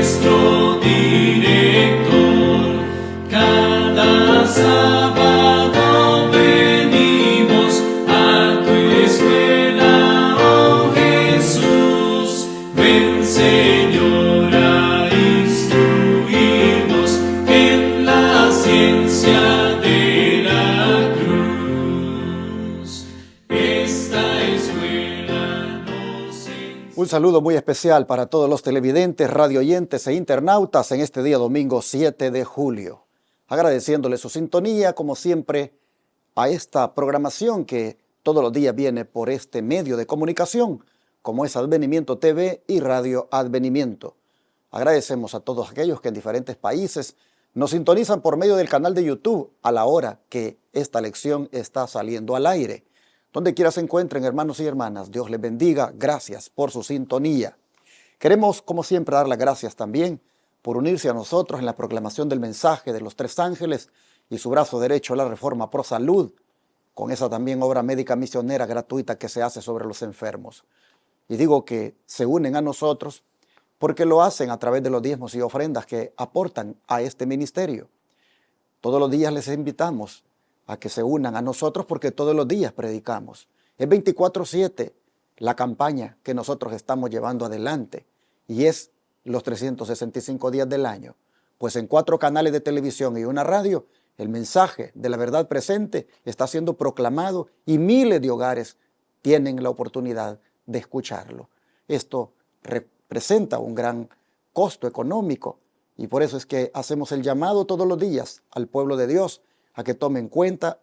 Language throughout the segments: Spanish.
nuestro director. Cada sábado venimos a tu escuela, oh Jesús. Ven, Señor, a instruirnos en la ciencia de la cruz. Esta escuela nos enseña. Un saludo muy especial para todos los televidentes, radioyentes e internautas en este día domingo 7 de julio. Agradeciéndole su sintonía, como siempre, a esta programación que todos los días viene por este medio de comunicación, como es Advenimiento TV y Radio Advenimiento. Agradecemos a todos aquellos que en diferentes países nos sintonizan por medio del canal de YouTube a la hora que esta lección está saliendo al aire. Donde quiera se encuentren, hermanos y hermanas, Dios les bendiga. Gracias por su sintonía. Queremos, como siempre, dar las gracias también por unirse a nosotros en la proclamación del mensaje de los tres ángeles y su brazo derecho, la Reforma Pro Salud, con esa también obra médica misionera gratuita que se hace sobre los enfermos. Y digo que se unen a nosotros porque lo hacen a través de los diezmos y ofrendas que aportan a este ministerio. Todos los días les invitamos a que se unan a nosotros porque todos los días predicamos. Es 24/7 la campaña que nosotros estamos llevando adelante y es los 365 días del año. Pues en 4 canales de televisión y una radio, el mensaje de la verdad presente está siendo proclamado y miles de hogares tienen la oportunidad de escucharlo. Esto representa un gran costo económico y por eso es que hacemos el llamado todos los días al pueblo de Dios a que tome en cuenta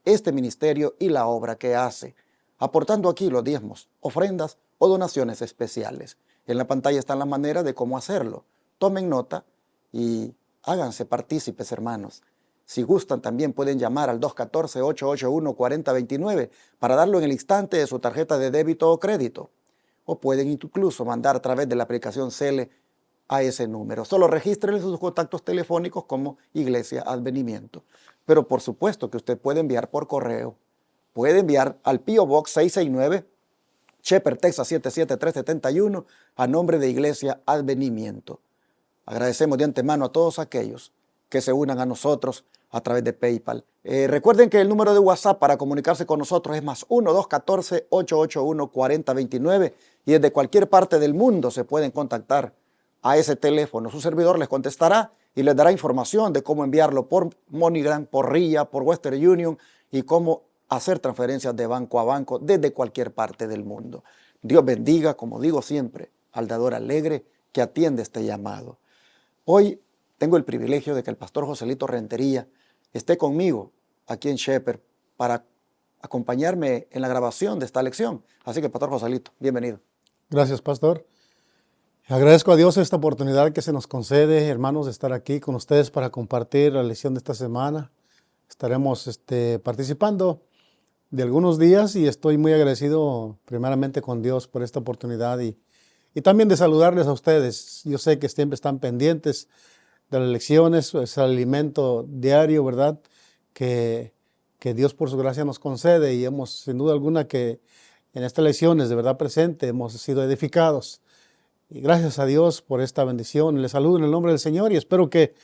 este ministerio y la obra que hace, aportando aquí los diezmos, ofrendas o donaciones especiales. En la pantalla están las maneras de cómo hacerlo. Tomen nota y háganse partícipes, hermanos. Si gustan, también pueden llamar al 214-881-4029 para darlo en el instante de su tarjeta de débito o crédito. O pueden incluso mandar a través de la aplicación Cele a ese número. Solo regístrenle sus contactos telefónicos como Iglesia Advenimiento. Pero por supuesto que usted puede enviar por correo. Puede enviar al P.O. Box 669, Shepherd, Texas 77371, a nombre de Iglesia Advenimiento. Agradecemos de antemano a todos aquellos que se unan a nosotros a través de PayPal. Recuerden que el número de WhatsApp para comunicarse con nosotros es más 1-214-881-4029 y desde cualquier parte del mundo se pueden contactar a ese teléfono. Su servidor les contestará y les dará información de cómo enviarlo por MoneyGram, por RIA, por Western Union y cómo hacer transferencias de banco a banco desde cualquier parte del mundo. Dios bendiga, como digo siempre, al dador alegre que atiende este llamado. Hoy tengo el privilegio de que el pastor Joselito Rentería esté conmigo aquí en Shepherd para acompañarme en la grabación de esta lección. Así que, pastor Joselito, bienvenido. Gracias, pastor. Agradezco a Dios esta oportunidad que se nos concede, hermanos, de estar aquí con ustedes para compartir la lección de esta semana. Estaremos participando de algunos días y estoy muy agradecido primeramente con Dios por esta oportunidad y también de saludarles a ustedes. Yo sé que siempre están pendientes de las lecciones, es el alimento diario, ¿verdad? Que Dios por su gracia nos concede y hemos, sin duda alguna, que en estas lecciones de verdad presente hemos sido edificados. Y gracias a Dios por esta bendición. Les saludo en el nombre del Señor y espero que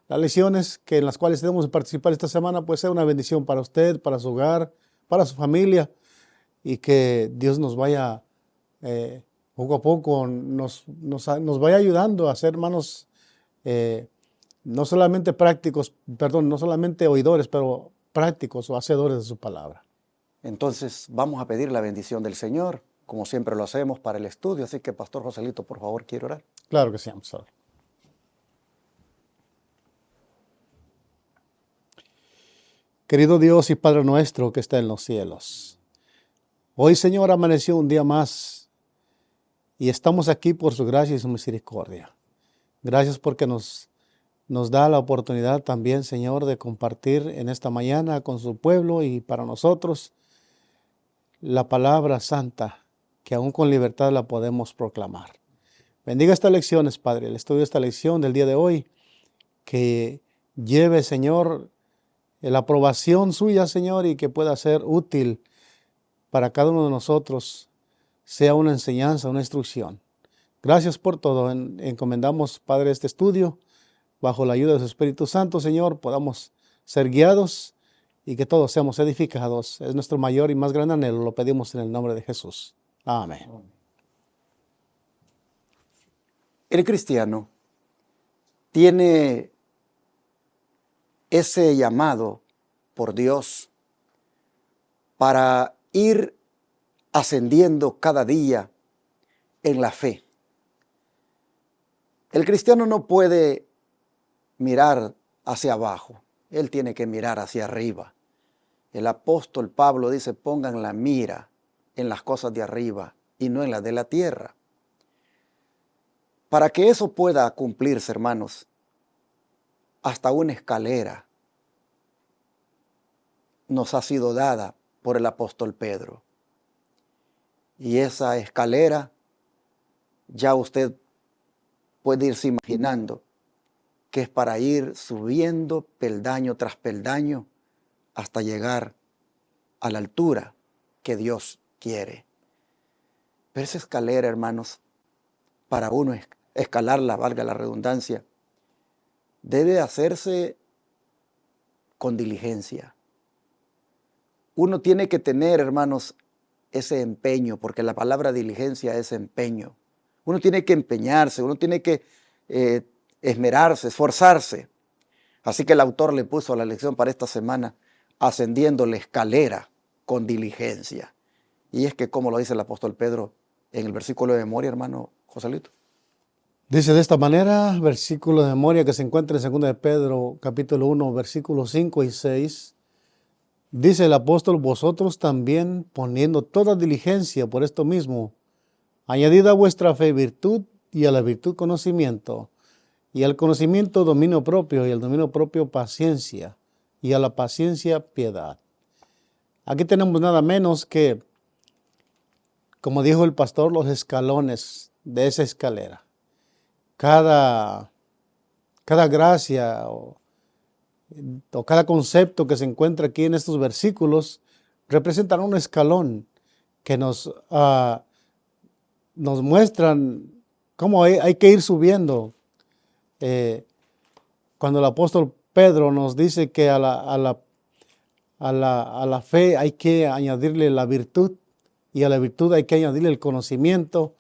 las lecciones en las cuales debemos participar esta semana pues sea una bendición para usted, para su hogar, para su familia y que Dios nos vaya poco a poco, nos vaya ayudando a ser hermanos no solamente no solamente oidores, pero prácticos o hacedores de su palabra. Entonces vamos a pedir la bendición del Señor, como siempre lo hacemos para el estudio. Así que, pastor Joselito, por favor, ¿quiere orar? Claro que sí, vamos a orar. Querido Dios y Padre nuestro que está en los cielos, hoy, Señor, amaneció un día más y estamos aquí por su gracia y su misericordia. Gracias porque nos da la oportunidad también, Señor, de compartir en esta mañana con su pueblo y para nosotros la palabra santa, que aún con libertad la podemos proclamar. Bendiga estas lecciones, Padre, el estudio de esta lección del día de hoy, que lleve, Señor, la aprobación suya, Señor, y que pueda ser útil para cada uno de nosotros, sea una enseñanza, una instrucción. Gracias por todo. Encomendamos, Padre, este estudio. Bajo la ayuda de su Espíritu Santo, Señor, podamos ser guiados y que todos seamos edificados. Es nuestro mayor y más gran anhelo. Lo pedimos en el nombre de Jesús. Amén. El cristiano tiene ese llamado por Dios para ir ascendiendo cada día en la fe. El cristiano no puede mirar hacia abajo, él tiene que mirar hacia arriba. El apóstol Pablo dice, pongan la mira en las cosas de arriba y no en las de la tierra. Para que eso pueda cumplirse, hermanos, hasta una escalera nos ha sido dada por el apóstol Pedro. Y esa escalera, ya usted puede irse imaginando que es para ir subiendo peldaño tras peldaño hasta llegar a la altura que Dios quiere. Pero esa escalera, hermanos, para uno escalarla, valga la redundancia, debe hacerse con diligencia. Uno tiene que tener, hermanos, ese empeño, porque la palabra diligencia es empeño. Uno tiene que empeñarse, uno tiene que esmerarse, esforzarse. Así que el autor le puso la lección para esta semana, ascendiendo la escalera con diligencia. Y es que, como lo dice el apóstol Pedro en el versículo de memoria, hermano Joselito. Dice de esta manera, versículo de memoria que se encuentra en 2 de Pedro, capítulo 1, versículos 5 y 6. Dice el apóstol, vosotros también, poniendo toda diligencia por esto mismo, añadid a vuestra fe virtud, y a la virtud conocimiento, y al conocimiento dominio propio, y al dominio propio paciencia, y a la paciencia piedad. Aquí tenemos nada menos que, como dijo el pastor, los escalones de esa escalera. Cada gracia o cada concepto que se encuentra aquí en estos versículos representan un escalón que nos muestran cómo hay que ir subiendo. Cuando el apóstol Pedro nos dice que a la fe hay que añadirle la virtud, y a la virtud hay que añadirle el conocimiento,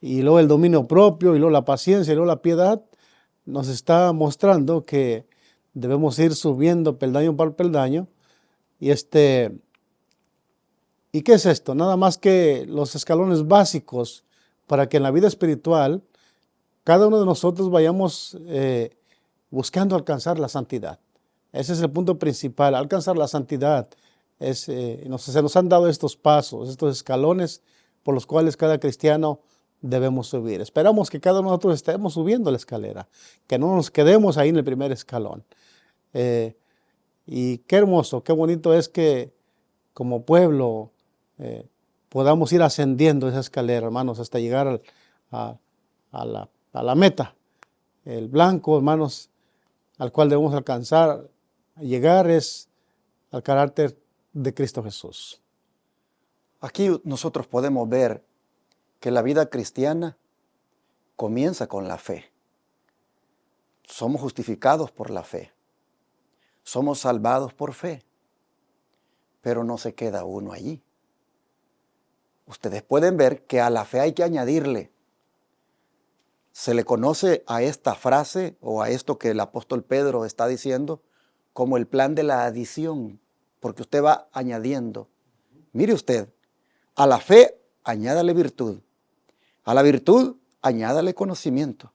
y luego el dominio propio, y luego la paciencia, y luego la piedad, nos está mostrando que debemos ir subiendo peldaño por peldaño. ¿Y qué es esto? Nada más que los escalones básicos para que en la vida espiritual cada uno de nosotros vayamos buscando alcanzar la santidad. Ese es el punto principal, alcanzar la santidad. Se nos han dado estos pasos, estos escalones por los cuales cada cristiano debemos subir. Esperamos que cada uno de nosotros estemos subiendo la escalera, que no nos quedemos ahí en el primer escalón. Y qué hermoso, qué bonito es que como pueblo podamos ir ascendiendo esa escalera, hermanos, hasta llegar a la meta. El blanco, hermanos, al cual debemos alcanzar, llegar es al carácter de Cristo Jesús. Aquí nosotros podemos ver que la vida cristiana comienza con la fe. Somos justificados por la fe. Somos salvados por fe. Pero no se queda uno allí. Ustedes pueden ver que a la fe hay que añadirle. Se le conoce a esta frase o a esto que el apóstol Pedro está diciendo como el plan de la adición, porque usted va añadiendo. Mire usted, a la fe añádale virtud. A la virtud, añádale conocimiento.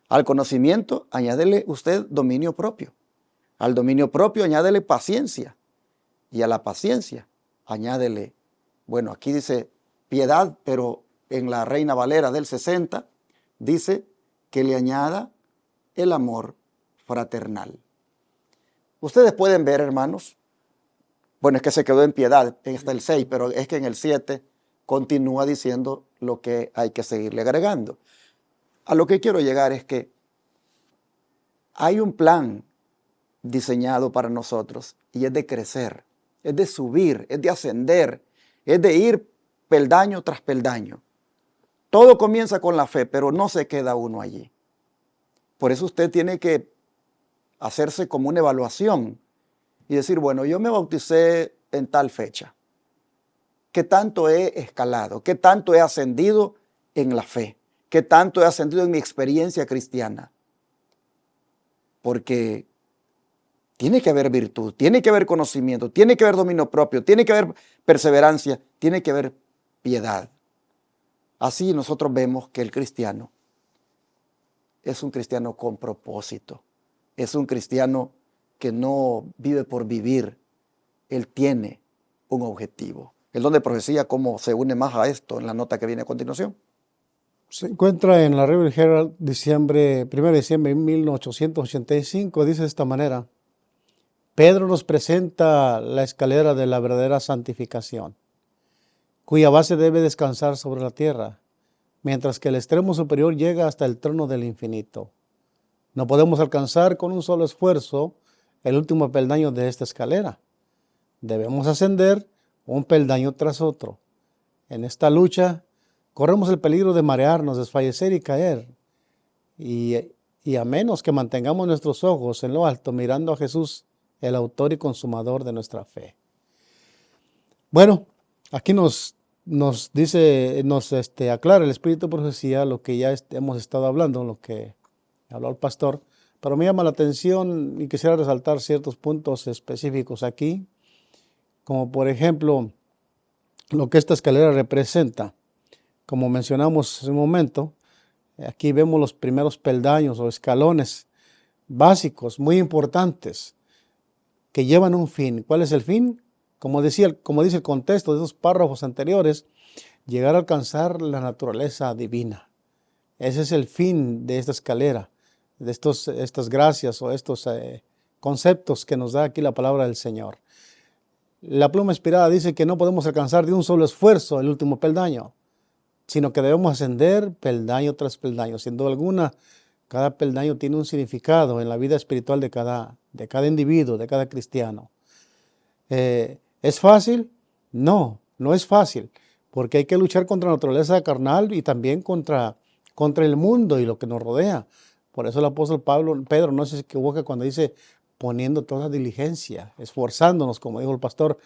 Al conocimiento, añádele usted dominio propio. Al dominio propio, añádele paciencia. Y a la paciencia, añádele, bueno, aquí dice piedad, pero en la Reina Valera del 60, dice que le añada el amor fraternal. Ustedes pueden ver, hermanos, bueno, es que se quedó en piedad, hasta el 6, pero es que en el 7 continúa diciendo lo que hay que seguirle agregando. A lo que quiero llegar es que hay un plan diseñado para nosotros y es de crecer, es de subir, es de ascender, es de ir peldaño tras peldaño. Todo comienza con la fe, pero no se queda uno allí. Por eso usted tiene que hacerse como una evaluación y decir, bueno, yo me bauticé en tal fecha. ¿Qué tanto he escalado? ¿Qué tanto he ascendido en la fe? ¿Qué tanto he ascendido en mi experiencia cristiana? Porque tiene que haber virtud, tiene que haber conocimiento, tiene que haber dominio propio, tiene que haber perseverancia, tiene que haber piedad. Así nosotros vemos que el cristiano es un cristiano con propósito, es un cristiano que no vive por vivir, él tiene un objetivo. El don de profecía, ¿cómo se une más a esto en la nota que viene a continuación? Se encuentra en la River Herald, 1 de diciembre de 1885, dice de esta manera: Pedro nos presenta la escalera de la verdadera santificación, cuya base debe descansar sobre la tierra, mientras que el extremo superior llega hasta el trono del infinito. No podemos alcanzar con un solo esfuerzo el último peldaño de esta escalera. Debemos ascender un peldaño tras otro. En esta lucha corremos el peligro de marearnos, desfallecer y caer. Y a menos que mantengamos nuestros ojos en lo alto, mirando a Jesús, el autor y consumador de nuestra fe. Bueno, aquí nos aclara el Espíritu de Profecía lo que ya hemos estado hablando, lo que habló el pastor, pero me llama la atención y quisiera resaltar ciertos puntos específicos aquí, como por ejemplo, lo que esta escalera representa. Como mencionamos hace un momento, aquí vemos los primeros peldaños o escalones básicos, muy importantes, que llevan un fin. ¿Cuál es el fin? Como dice el contexto de esos párrafos anteriores, llegar a alcanzar la naturaleza divina. Ese es el fin de esta escalera, de estas gracias o estos conceptos que nos da aquí la palabra del Señor. La pluma inspirada dice que no podemos alcanzar de un solo esfuerzo el último peldaño, sino que debemos ascender peldaño tras peldaño. Sin duda alguna, cada peldaño tiene un significado en la vida espiritual de cada individuo, de cada cristiano. ¿Es fácil? No, no es fácil, porque hay que luchar contra la naturaleza carnal y también contra el mundo y lo que nos rodea. Por eso el apóstol Pedro no se equivoca cuando dice poniendo toda diligencia, esforzándonos, como dijo el pastor,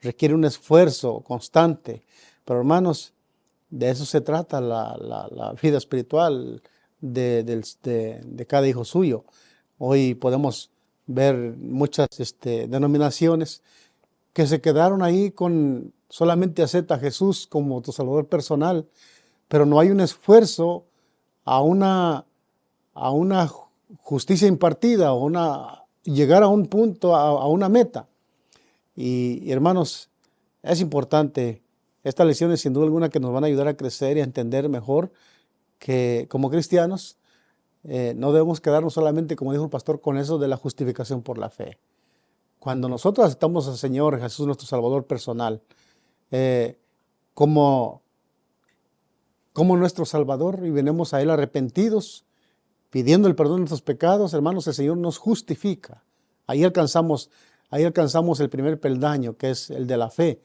requiere un esfuerzo constante. Pero hermanos, de eso se trata la vida espiritual de cada hijo suyo. Hoy podemos ver muchas denominaciones que se quedaron ahí con solamente acepta a Jesús como tu Salvador personal, pero no hay un esfuerzo a una justicia impartida, llegar a un punto, a una meta. Y hermanos, es importante. Estas lecciones sin duda alguna que nos van a ayudar a crecer y a entender mejor que como cristianos no debemos quedarnos solamente, como dijo el pastor, con eso de la justificación por la fe. Cuando nosotros aceptamos al Señor Jesús, nuestro Salvador personal, como nuestro Salvador, y venimos a Él arrepentidos, pidiendo el perdón de nuestros pecados, hermanos, el Señor nos justifica. Ahí alcanzamos el primer peldaño, que es el de la fe.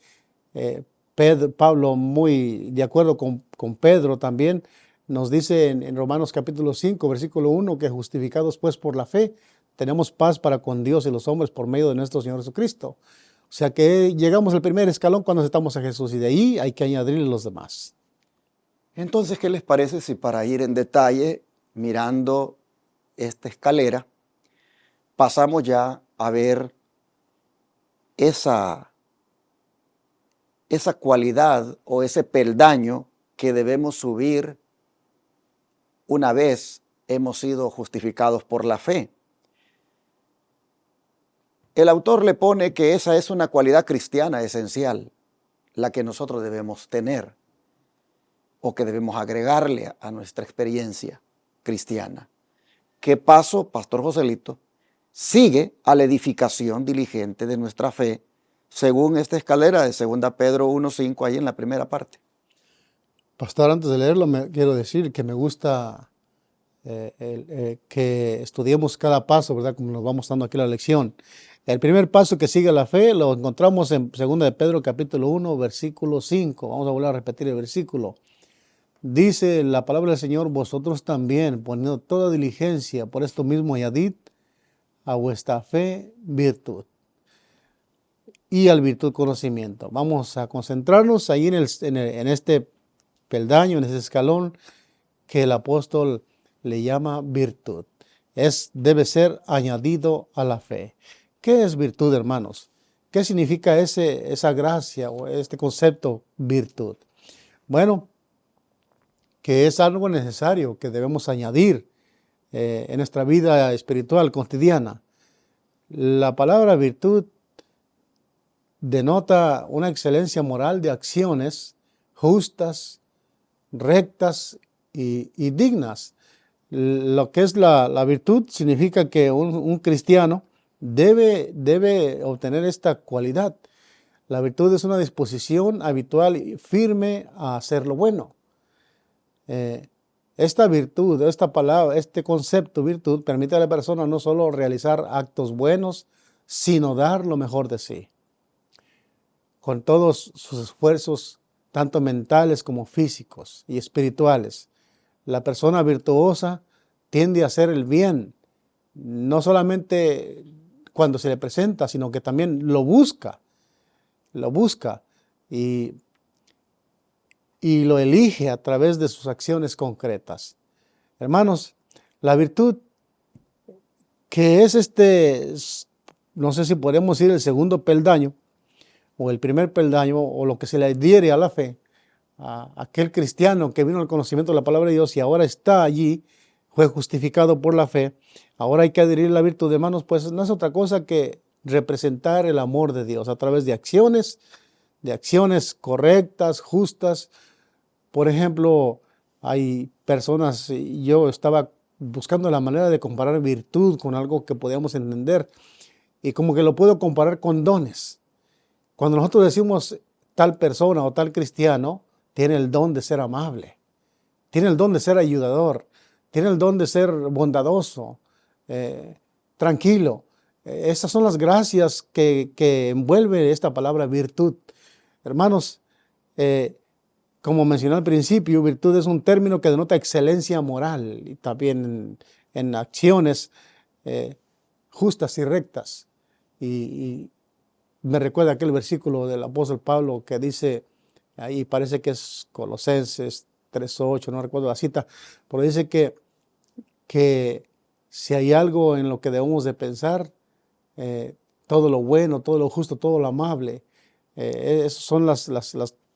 Pablo, muy de acuerdo con Pedro también, nos dice en Romanos capítulo 5, versículo 1, que justificados pues por la fe, tenemos paz para con Dios y los hombres por medio de nuestro Señor Jesucristo. O sea que llegamos al primer escalón cuando aceptamos a Jesús y de ahí hay que añadirle los demás. Entonces, ¿qué les parece si para ir en detalle, mirando esta escalera, pasamos ya a ver esa cualidad o ese peldaño que debemos subir una vez hemos sido justificados por la fe? El autor le pone que esa es una cualidad cristiana esencial, la que nosotros debemos tener o que debemos agregarle a nuestra experiencia cristiana. ¿Qué paso, Pastor Joselito, sigue a la edificación diligente de nuestra fe según esta escalera de 2 Pedro 1:5 ahí en la primera parte? Pastor, antes de leerlo, quiero decir que me gusta que estudiemos cada paso, ¿verdad? Como nos vamos dando aquí la lección. El primer paso que sigue la fe lo encontramos en 2 Pedro capítulo 1, versículo 5. Vamos a volver a repetir el versículo. Dice la palabra del Señor, vosotros también, poniendo toda diligencia, por esto mismo añadid a vuestra fe virtud y al virtud conocimiento. Vamos a concentrarnos ahí en este peldaño, en este escalón que el apóstol le llama virtud. Debe ser añadido a la fe. ¿Qué es virtud, hermanos? ¿Qué significa esa gracia o este concepto virtud? Bueno, que es algo necesario que debemos añadir en nuestra vida espiritual cotidiana. La palabra virtud denota una excelencia moral de acciones justas, rectas y dignas. Lo que es la virtud significa que un cristiano debe obtener esta cualidad. La virtud es una disposición habitual y firme a hacer lo bueno. Esta virtud, esta palabra, este concepto virtud permite a la persona no solo realizar actos buenos, sino dar lo mejor de sí. Con todos sus esfuerzos, tanto mentales como físicos y espirituales, la persona virtuosa tiende a hacer el bien, no solamente cuando se le presenta, sino que también lo busca y lo elige a través de sus acciones concretas. Hermanos, la virtud que es no sé si podemos decir el segundo peldaño o el primer peldaño o lo que se le adhiere a la fe, a aquel cristiano que vino al conocimiento de la palabra de Dios y ahora está allí, fue justificado por la fe, ahora hay que adherir la virtud, hermanos, pues no es otra cosa que representar el amor de Dios a través de acciones correctas, justas. Por ejemplo, hay personas, yo estaba buscando la manera de comparar virtud con algo que podíamos entender y como que lo puedo comparar con dones. Cuando nosotros decimos tal persona o tal cristiano, tiene el don de ser amable, tiene el don de ser ayudador, tiene el don de ser bondadoso, tranquilo. Esas son las gracias que envuelve esta palabra virtud. Hermanos, como mencioné al principio, virtud es un término que denota excelencia moral y también en acciones justas y rectas. Y me recuerda aquel versículo del apóstol Pablo que dice, ahí parece que es Colosenses 3:8, no recuerdo la cita, pero dice que si hay algo en lo que debemos de pensar, todo lo bueno, todo lo justo, todo lo amable, son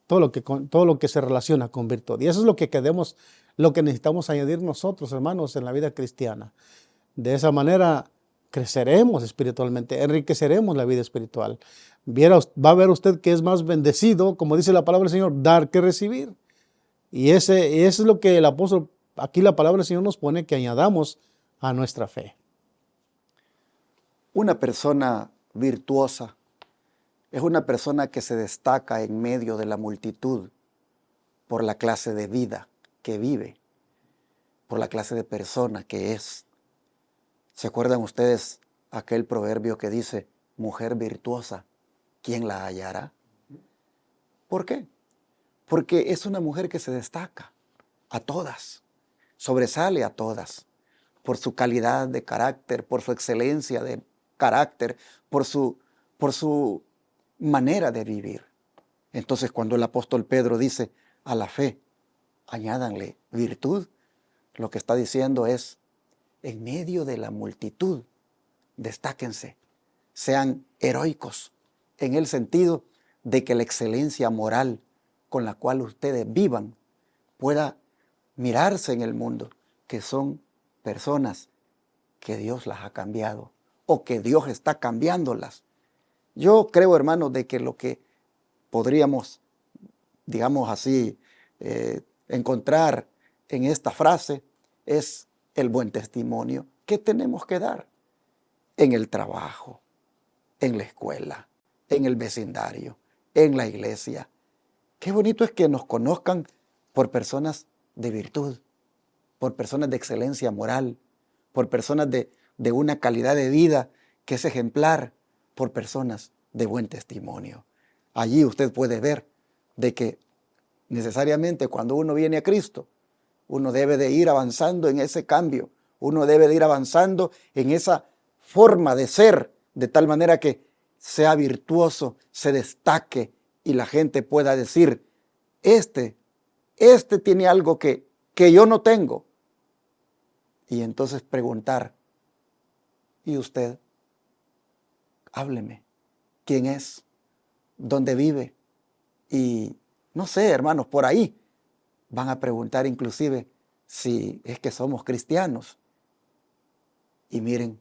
todo lo que se relaciona con virtud. Y eso es lo que necesitamos añadir nosotros, hermanos, en la vida cristiana. De esa manera creceremos espiritualmente, enriqueceremos la vida espiritual. Va a ver usted que es más bendecido, como dice la palabra del Señor, dar que recibir. Y eso es lo que el apóstol, aquí la palabra del Señor nos pone que añadamos a nuestra fe. Una persona virtuosa es una persona que se destaca en medio de la multitud por la clase de vida que vive, por la clase de persona que es. ¿Se acuerdan ustedes aquel proverbio que dice, mujer virtuosa, ¿quién la hallará? ¿Por qué? Porque es una mujer que se destaca a todas, sobresale a todas, por su calidad de carácter, por su excelencia de carácter, por su manera de vivir. Entonces, cuando el apóstol Pedro dice a la fe, añádanle virtud, lo que está diciendo es, en medio de la multitud, destáquense, sean heroicos, en el sentido de que la excelencia moral con la cual ustedes vivan pueda mirarse en el mundo, que son personas que Dios las ha cambiado o que Dios está cambiándolas. Yo creo, hermanos, de que lo que podríamos, digamos así, encontrar en esta frase es el buen testimonio que tenemos que dar en el trabajo, en la escuela, en el vecindario, en la iglesia. Qué bonito es que nos conozcan por personas de virtud, por personas de excelencia moral, por personas de una calidad de vida que es ejemplar, por personas de buen testimonio. Allí usted puede ver de que necesariamente cuando uno viene a Cristo, uno debe de ir avanzando en ese cambio, uno debe de ir avanzando en esa forma de ser, de tal manera que sea virtuoso, se destaque y la gente pueda decir, este tiene algo que yo no tengo. Y entonces preguntar, ¿y usted? Hábleme, ¿quién es? ¿Dónde vive? Y no sé, hermanos, por ahí van a preguntar inclusive si es que somos cristianos. Y miren,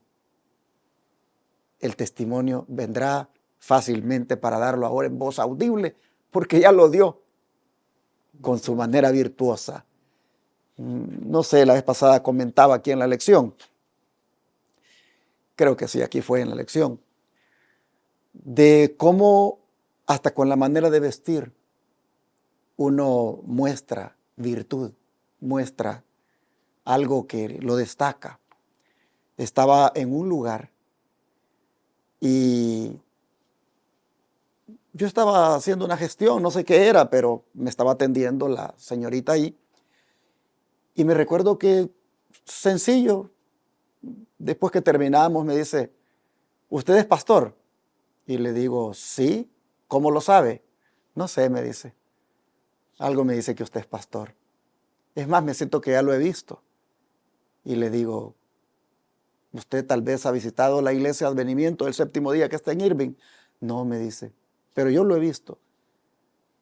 el testimonio vendrá fácilmente para darlo ahora en voz audible, porque ya lo dio con su manera virtuosa. No sé, la vez pasada comentaba aquí en la lección, creo que sí, aquí fue en la lección, de cómo hasta con la manera de vestir uno muestra virtud, muestra algo que lo destaca. Estaba en un lugar y yo estaba haciendo una gestión, no sé qué era, pero me estaba atendiendo la señorita ahí. Y me recuerdo que sencillo, después que terminamos me dice, ¿usted es pastor? Y le digo, sí, ¿cómo lo sabe? No sé, me dice. Algo me dice que usted es pastor. Es más, me siento que ya lo he visto. Y le digo, ¿usted tal vez ha visitado la iglesia de Advenimiento del Séptimo Día que está en Irving? No, me dice, pero yo lo he visto.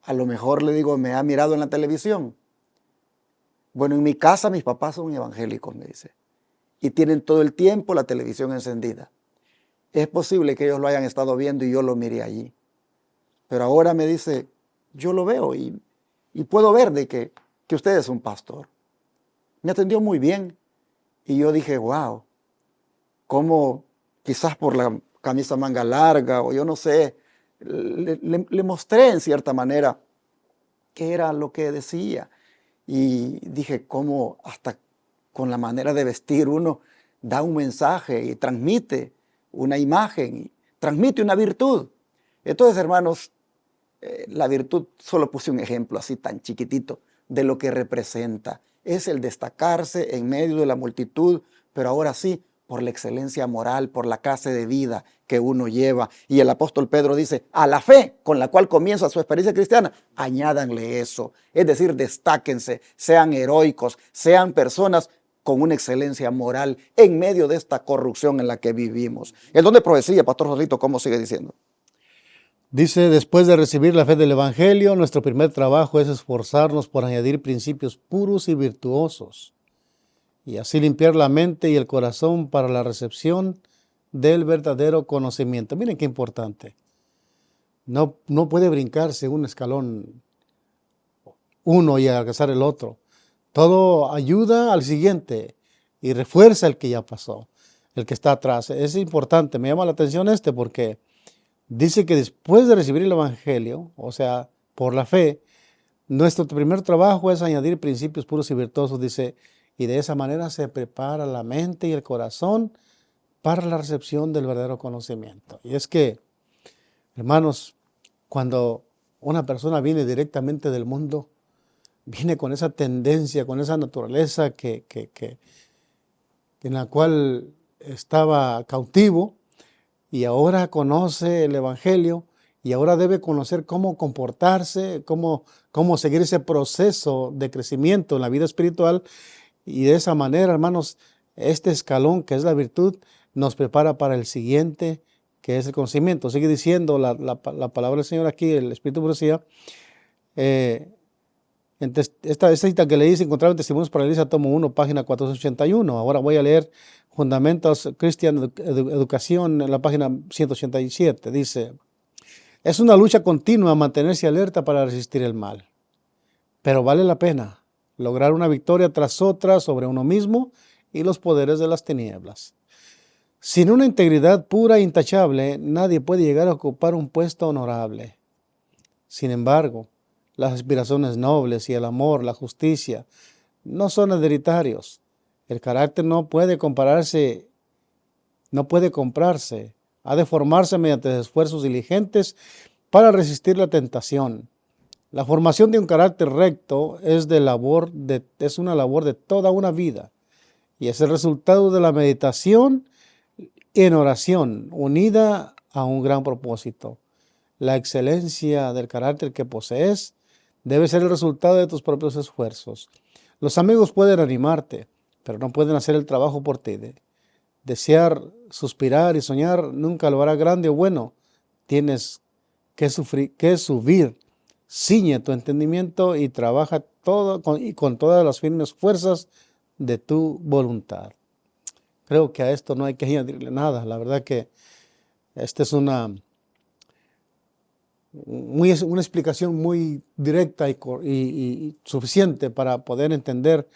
A lo mejor, le digo, me ha mirado en la televisión. Bueno, en mi casa mis papás son evangélicos, me dice, y tienen todo el tiempo la televisión encendida. Es posible que ellos lo hayan estado viendo y yo lo miré allí. Pero ahora me dice, yo lo veo y puedo ver de que usted es un pastor. Me atendió muy bien y yo dije, wow, cómo quizás por la camisa manga larga o yo no sé, le mostré en cierta manera qué era lo que decía. Y dije, cómo hasta con la manera de vestir uno da un mensaje y transmite una imagen, y transmite una virtud. Entonces, hermanos, la virtud, solo puse un ejemplo así tan chiquitito de lo que representa. Es el destacarse en medio de la multitud, pero ahora sí, por la excelencia moral, por la clase de vida que uno lleva. Y el apóstol Pedro dice, a la fe con la cual comienza su experiencia cristiana, añádanle eso. Es decir, destáquense, sean heroicos, sean personas con una excelencia moral en medio de esta corrupción en la que vivimos. El don de profecía, Pastor Joselito, ¿cómo sigue diciendo? Dice, después de recibir la fe del Evangelio, nuestro primer trabajo es esforzarnos por añadir principios puros y virtuosos, y así limpiar la mente y el corazón para la recepción del verdadero conocimiento. Miren qué importante. No puede brincarse un escalón uno y alcanzar el otro. Todo ayuda al siguiente y refuerza el que ya pasó, el que está atrás. Es importante, me llama la atención porque dice que después de recibir el Evangelio, o sea, por la fe, nuestro primer trabajo es añadir principios puros y virtuosos, dice, y de esa manera se prepara la mente y el corazón para la recepción del verdadero conocimiento. Y es que, hermanos, cuando una persona viene directamente del mundo, viene con esa tendencia, con esa naturaleza en la cual estaba cautivo, y ahora conoce el Evangelio, y ahora debe conocer cómo comportarse, cómo seguir ese proceso de crecimiento en la vida espiritual. Y de esa manera, hermanos, este escalón que es la virtud nos prepara para el siguiente, que es el conocimiento. Sigue diciendo la palabra del Señor aquí, el Espíritu de Profecía. Esta cita que leí se encontraba en Testimonios para la Iglesia, tomo 1, página 481. Ahora voy a leer Fundamentos Christian Educación en la página 187. Dice, es una lucha continua mantenerse alerta para resistir el mal, pero vale la pena lograr una victoria tras otra sobre uno mismo y los poderes de las tinieblas. Sin una integridad pura e intachable, nadie puede llegar a ocupar un puesto honorable. Sin embargo, las aspiraciones nobles y el amor, la justicia, no son hereditarios. El carácter no puede comprarse, ha de formarse mediante esfuerzos diligentes para resistir la tentación. La formación de un carácter recto es una labor de toda una vida y es el resultado de la meditación en oración unida a un gran propósito. La excelencia del carácter que posees debe ser el resultado de tus propios esfuerzos. Los amigos pueden animarte, pero no pueden hacer el trabajo por ti. Desear, suspirar y soñar nunca lo hará grande o bueno. Tienes que subir. Ciñe tu entendimiento y trabaja con todas las firmes fuerzas de tu voluntad. Creo que a esto no hay que añadirle nada. La verdad que esta es una explicación muy directa y suficiente para poder entender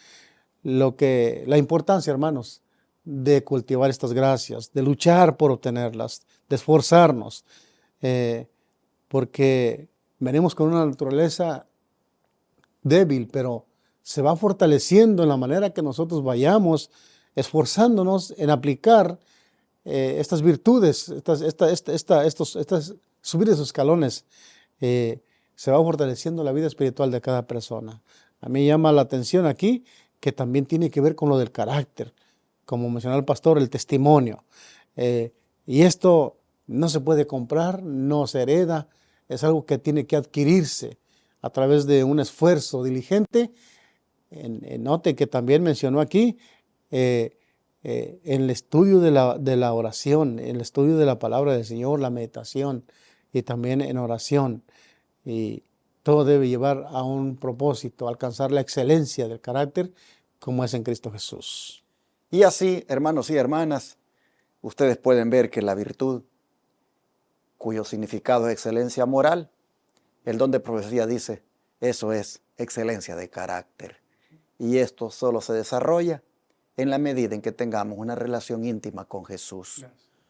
la importancia, hermanos, de cultivar estas gracias, de luchar por obtenerlas, de esforzarnos, porque venimos con una naturaleza débil, pero se va fortaleciendo en la manera que nosotros vayamos esforzándonos en aplicar estas virtudes, subir esos escalones. Se va fortaleciendo la vida espiritual de cada persona. A mí llama la atención aquí que también tiene que ver con lo del carácter, como mencionó el pastor, el testimonio. Y esto no se puede comprar, no se hereda, es algo que tiene que adquirirse a través de un esfuerzo diligente. Note que también mencionó aquí en el estudio de la oración, el estudio de la palabra del Señor, la meditación y también en oración. Y todo debe llevar a un propósito, alcanzar la excelencia del carácter como es en Cristo Jesús. Y así, hermanos y hermanas, ustedes pueden ver que la virtud, cuyo significado es excelencia moral, el don de profecía dice, eso es excelencia de carácter. Y esto solo se desarrolla en la medida en que tengamos una relación íntima con Jesús.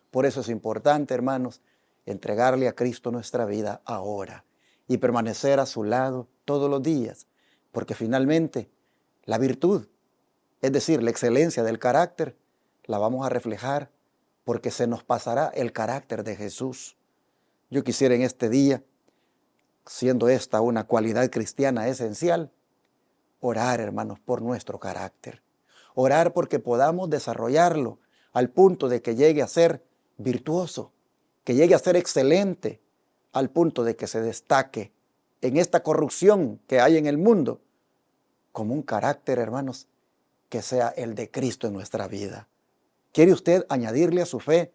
Por eso es importante, hermanos, entregarle a Cristo nuestra vida ahora y permanecer a su lado todos los días, porque finalmente la virtud, es decir, la excelencia del carácter, la vamos a reflejar porque se nos pasará el carácter de Jesús. Yo quisiera en este día, siendo esta una cualidad cristiana esencial, orar, hermanos, por nuestro carácter. Orar porque podamos desarrollarlo al punto de que llegue a ser virtuoso, que llegue a ser excelente, al punto de que se destaque en esta corrupción que hay en el mundo, como un carácter, hermanos, que sea el de Cristo en nuestra vida. ¿Quiere usted añadirle a su fe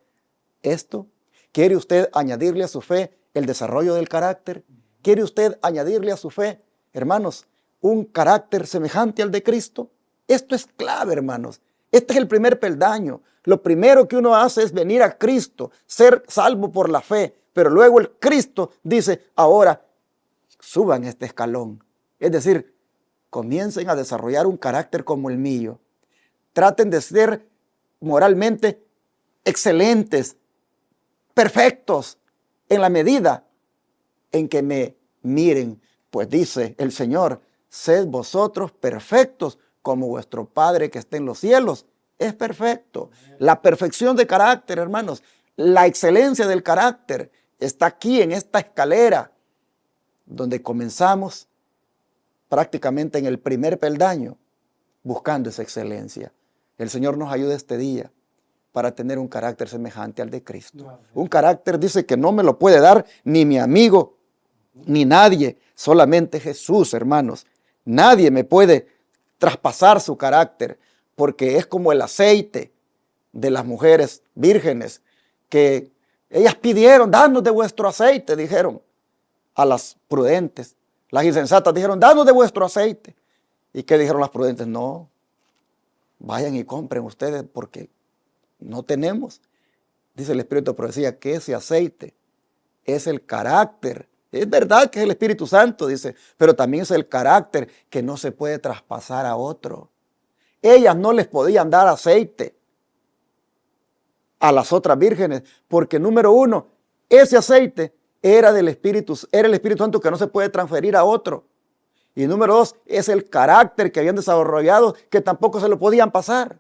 esto? ¿Quiere usted añadirle a su fe el desarrollo del carácter? ¿Quiere usted añadirle a su fe, hermanos, un carácter semejante al de Cristo? Esto es clave, hermanos. Este es el primer peldaño. Lo primero que uno hace es venir a Cristo, ser salvo por la fe. Pero luego el Cristo dice, ahora suban este escalón. Es decir, comiencen a desarrollar un carácter como el mío. Traten de ser moralmente excelentes, perfectos, en la medida en que me miren. Pues dice el Señor, sed vosotros perfectos como vuestro Padre que está en los cielos es perfecto. La perfección de carácter, hermanos, la excelencia del carácter está aquí en esta escalera donde comenzamos prácticamente en el primer peldaño buscando esa excelencia. El Señor nos ayuda este día para tener un carácter semejante al de Cristo. Un carácter, dice, que no me lo puede dar ni mi amigo, ni nadie, solamente Jesús, hermanos. Nadie me puede traspasar su carácter, porque es como el aceite de las mujeres vírgenes, que ellas pidieron, danos de vuestro aceite, dijeron a las prudentes. Las insensatas dijeron, danos de vuestro aceite. ¿Y qué dijeron las prudentes? No, vayan y compren ustedes porque no tenemos. Dice el Espíritu de Profecía que ese aceite es el carácter. Es verdad que es el Espíritu Santo, dice, pero también es el carácter que no se puede traspasar a otro. Ellas no les podían dar aceite a las otras vírgenes, porque número uno, ese aceite era el Espíritu Santo que no se puede transferir a otro. Y número dos, es el carácter que habían desarrollado que tampoco se lo podían pasar.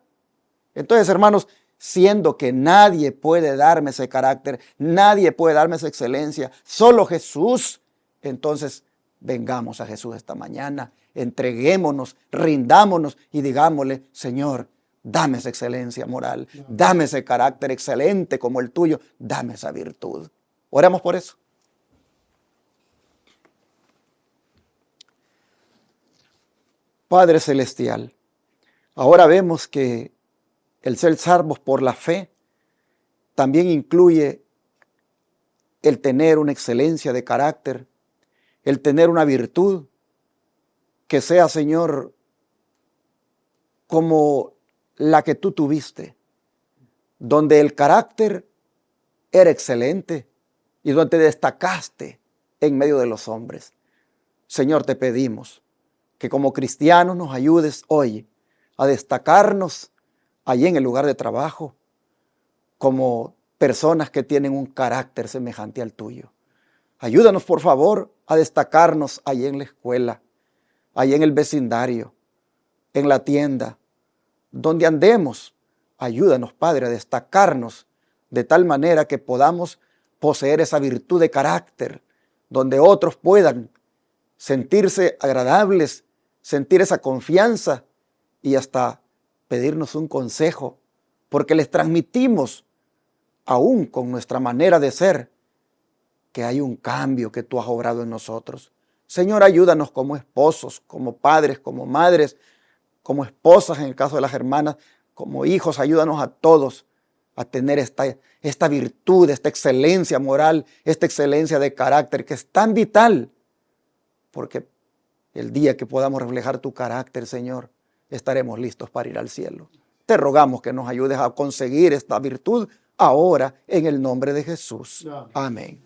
Entonces, hermanos, siendo que nadie puede darme ese carácter, nadie puede darme esa excelencia, solo Jesús, entonces Vengamos a Jesús esta mañana, entreguémonos, rindámonos y digámosle, Señor, dame esa excelencia moral, dame ese carácter excelente como el tuyo, dame esa virtud. Oremos por eso. Padre Celestial, ahora vemos que el ser salvos por la fe también incluye el tener una excelencia de carácter, el tener una virtud que sea, Señor, como la que tú tuviste, donde el carácter era excelente y donde destacaste en medio de los hombres. Señor, te pedimos que como cristianos nos ayudes hoy a destacarnos allí en el lugar de trabajo como personas que tienen un carácter semejante al tuyo. Ayúdanos, por favor, a destacarnos allí en la escuela, allí en el vecindario, en la tienda, donde andemos. Ayúdanos, Padre, a destacarnos de tal manera que podamos poseer esa virtud de carácter, donde otros puedan sentirse agradables, sentir esa confianza y hasta pedirnos un consejo, porque les transmitimos, aún con nuestra manera de ser, que hay un cambio que tú has obrado en nosotros. Señor, ayúdanos como esposos, como padres, como madres, como esposas en el caso de las hermanas, como hijos, ayúdanos a todos a tener esta virtud, esta excelencia moral, esta excelencia de carácter que es tan vital, porque el día que podamos reflejar tu carácter, Señor, estaremos listos para ir al cielo. Te rogamos que nos ayudes a conseguir esta virtud ahora en el nombre de Jesús. Amén.